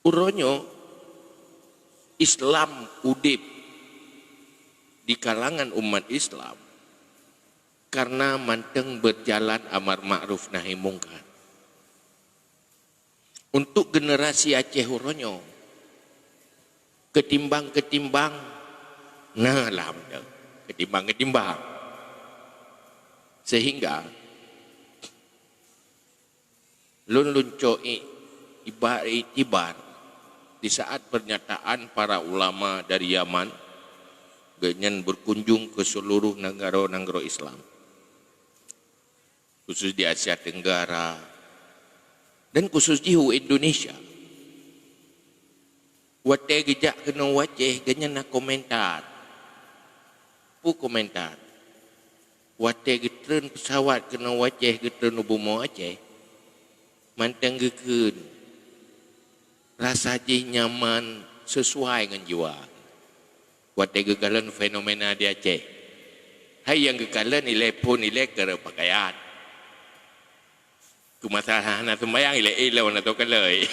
Uronyo Islam udip di kalangan umat Islam karena manteng berjalan amar ma'ruf nahi mungkar. Untuk generasi Aceh Uronyo ketimbang nah lah ketimbang sehingga luncoi itibar di saat pernyataan para ulama dari Yaman genyen berkunjung ke seluruh negara-negara Islam, khusus di Asia Tenggara dan khusus di Indonesia. Wate gejak kena waceh genyen nak komentar, komentar. Wate getren pesawat kena waceh getren ubumo Aceh, manteng gekeun rasa jih nyaman sesuai dengan jiwa. Wate gegalan fenomena di Aceh. Hai yang gegalan nilai pun nilai kera pakaian. Kumasalah na sembayang nilai lawan atau kalai.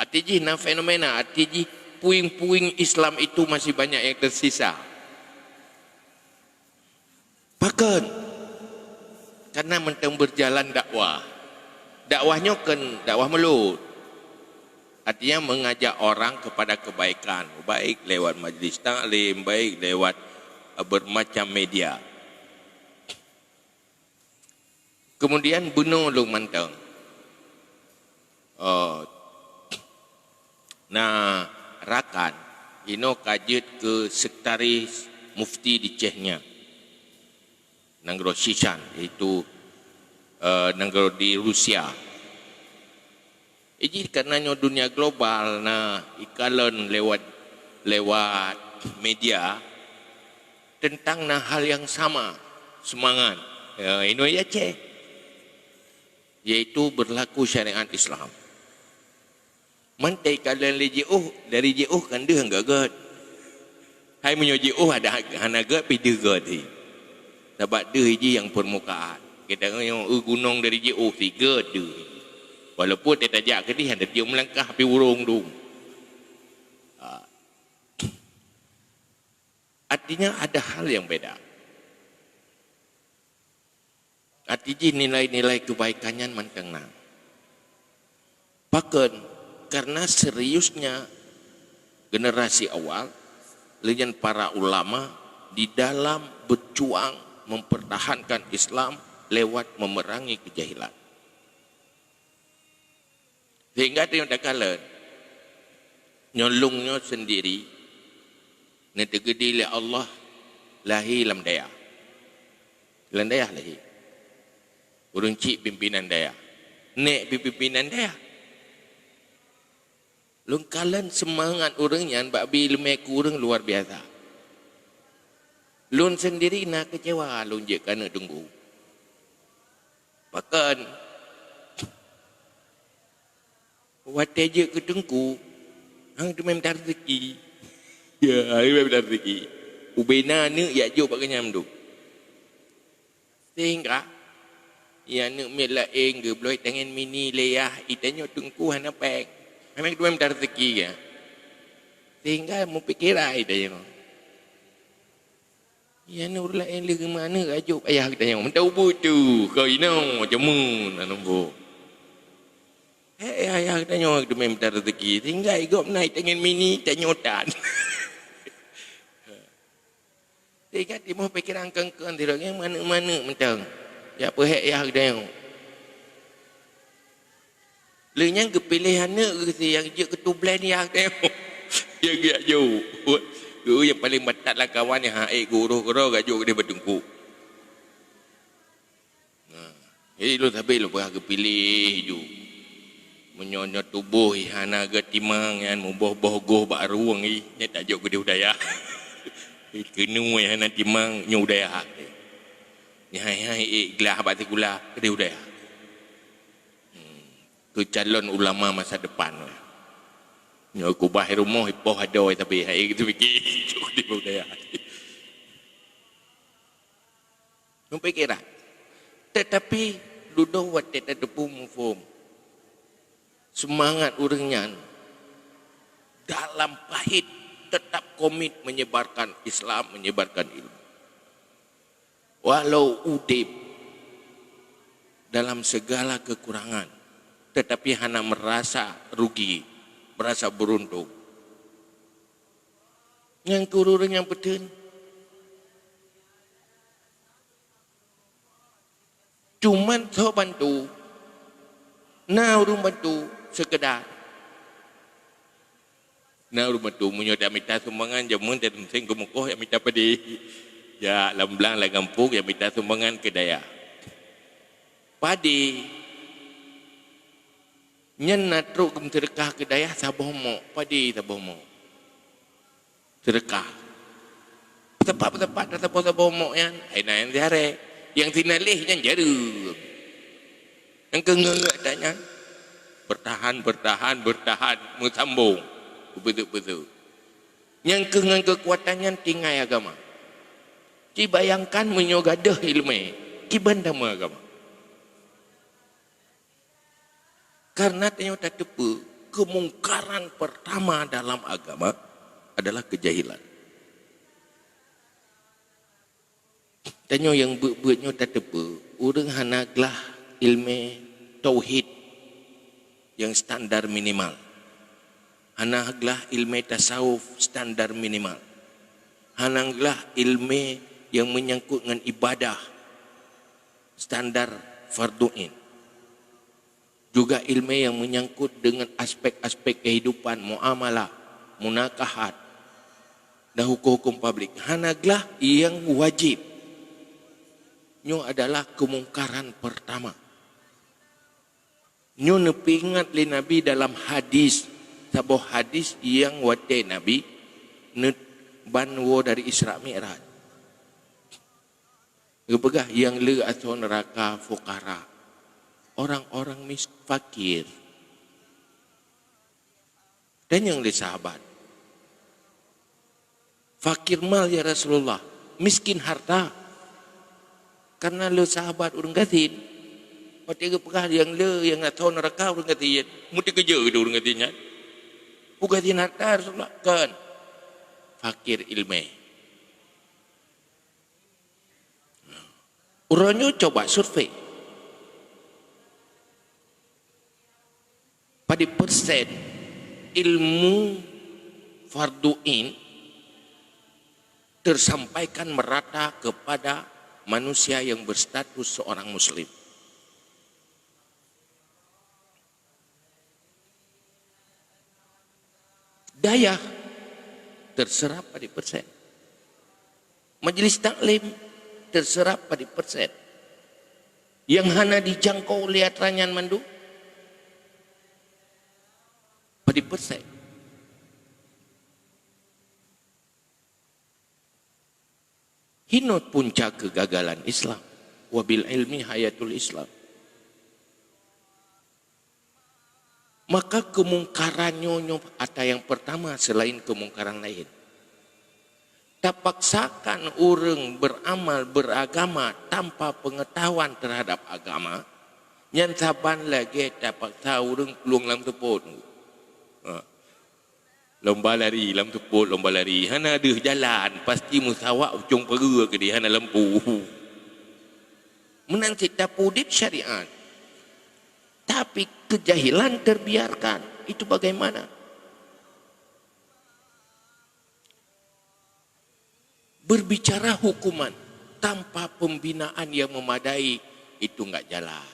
Artinya na fenomena, artinya puing-puing Islam itu masih banyak yang tersisa. Bahkan karena mentang berjalan dakwah. Dakwahnya kan dakwah melut. Artinya mengajak orang kepada kebaikan, baik lewat majlis taklim, baik lewat bermacam media. Kemudian bunuh lu manteng. Nah, rakan ino kajet ke sekretaris mufti di Chechnya, negara Shishan, iaitu negara di Rusia. Jadi karenanya dunia global, nah ikalan lewat media tentang nah hal yang sama semangat. Ini ya cek, yaitu berlaku syariat Islam. Mantai kalian dari JO kan dia enggak gad. Hai menyo JO ada hana gad pi dia gad hi. Sebab dia je yang permukaan. Kita yang gunung dari JO si gad dia. Walaupun dia tajak ke dia dia melangkah pi urung dum. Artinya ada hal yang beda. Artinya nilai-nilai kebaikannya mantengna. Bahkan karena seriusnya generasi awal, dengan para ulama di dalam berjuang mempertahankan Islam lewat memerangi kejahilan. Sehingga dia tak kalah nyolongnya sendiri netegedi oleh Allah lahir lam daya. Lam daya lahir. Urung cik pimpinan daya. Nek pimpinan daya. Lungkalan semangat orangnya babi lemeku orang luar biasa. Lun sendiri nak kecewa lun je kena tunggu. Bahkan wate je ke tengku hang tu memang rezeki. Ya, memang rezeki. Ubena ni ya jo pak kenyam tu. Sehingga ya nak mela eng boleh tangan mini leyah itanya tengku hana pek. Memang tu memang rezeki ya. Sehingga mu pikirai dia. Ya ni ulah eng le ke mana ajuk ayah kita yang mentau tu. Kau ino jamun anombo. Ayah tanya tu memang rezeki. Sehingga igop naik tangan mini tanyotan. Sehingga dia mau pikiran kengkang tidak yang mana-mana mentang. Ya apa ayah dia. Lenyang kepilihannya yang je ketublan yang tengok. Yang gak jauh. Guru yang paling batat lah kawan yang guru-guru gak jauh dia bertengku. Jadi lu tapi lu pernah kepilih je. Menyonyo tubuh hana gak timang yang muboh-boh bak ruang ni. Dia tak jauh ke dia udaya. Kenu yang hana timang nyu udaya. Hai gelah bak gula ke dia udaya. Ke calon ulama masa depan. Nyo ku bahir rumah ipoh ada tapi hai gitu fikir di budaya. Mempikiran. Tetapi duduk wat tetapu mufum. semangat orangnya dalam pahit tetap komit menyebarkan Islam, menyebarkan ilmu. Walau udip dalam segala kekurangan, tetapi hanya merasa rugi, merasa beruntung. Yang kurang yang betul, cuman so bantu, urung bantu sekedar. Urung bantu menyodak minta sumbangan jamun dan mesin kemukoh yang minta padi. Ya lamblang lah kampung yang minta sumbangan ke daya. Padi nyen natruk kem sedekah ke daya sabomo, padi sabomo. Sedekah. Tepat sabomo yan. Ai na yang diare. Yang tinalih yang jarum. Yang kengengak tanya. Bertahan, bersambung. Betul. Yang kengeng kekuatannya tinggai agama. Ki bayangkan menyogadah ilmu. Ki bandama agama. Karena ternyata tepu kemungkaran pertama dalam agama adalah kejahilan. Tanya yang buatnya tak tepu, orang hanaglah ilmu tauhid yang standar minimal. Hanaglah ilmu tasawuf standar minimal. Hanaglah ilmu yang menyangkut dengan ibadah standar fardu'in. Juga ilmu yang menyangkut dengan aspek-aspek kehidupan, muamalah, munakahat, dan hukum-hukum publik. Hanaglah yang wajib. Nyo adalah kemungkaran pertama. Nyo nepingat li Nabi dalam hadis, sebuah hadis yang wate Nabi banwo dari Isra Mi'raj. Kepegah yang le atau neraka fukara, orang-orang fakir. Dan yang di sahabat, fakir mal ya Rasulullah, miskin harta. Karena le sahabat orang gatin, waktu kepegah yang le yang atau neraka orang gatin, muti kerja itu orang gatinnya. Bukan harta Rasulullah kan, fakir ilmu. Orangnya coba survei. Pada persen ilmu fardu'in tersampaikan merata kepada manusia yang berstatus seorang muslim. Daya terserap pada persen. Majelis taklim terserap pada persen. Yang hanya dijangkau lihat ranyan mandu pada persen. Hinut puncak kegagalan Islam. Wabil ilmi hayatul Islam. Maka kemungkarannya ada yang pertama selain kemungkaran lain. Tak paksakan orang beramal beragama tanpa pengetahuan terhadap agama. Yang saban lagi tak paksa orang peluang dalam teput. Lomba lari, dalam teput lomba lari. Hana ada jalan, pasti musawak ujung pera ke dia, hana lempu. Menang cita pudip syariat. Tapi kejahilan terbiarkan. Itu bagaimana? Berbicara hukuman tanpa pembinaan yang memadai itu enggak jalan.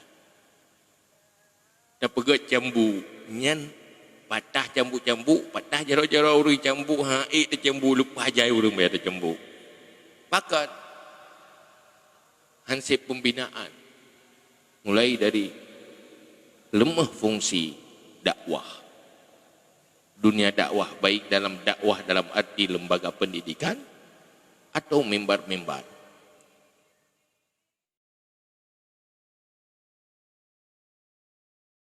Tak pegat cambu nyan patah cambu patah jaro-jaro urui cambu haik te cambu lupa jai urang bayar te cambu. Pakat hansip pembinaan mulai dari lemah fungsi dakwah. Dunia dakwah baik dalam dakwah dalam arti lembaga pendidikan atau mimbar-mimbar.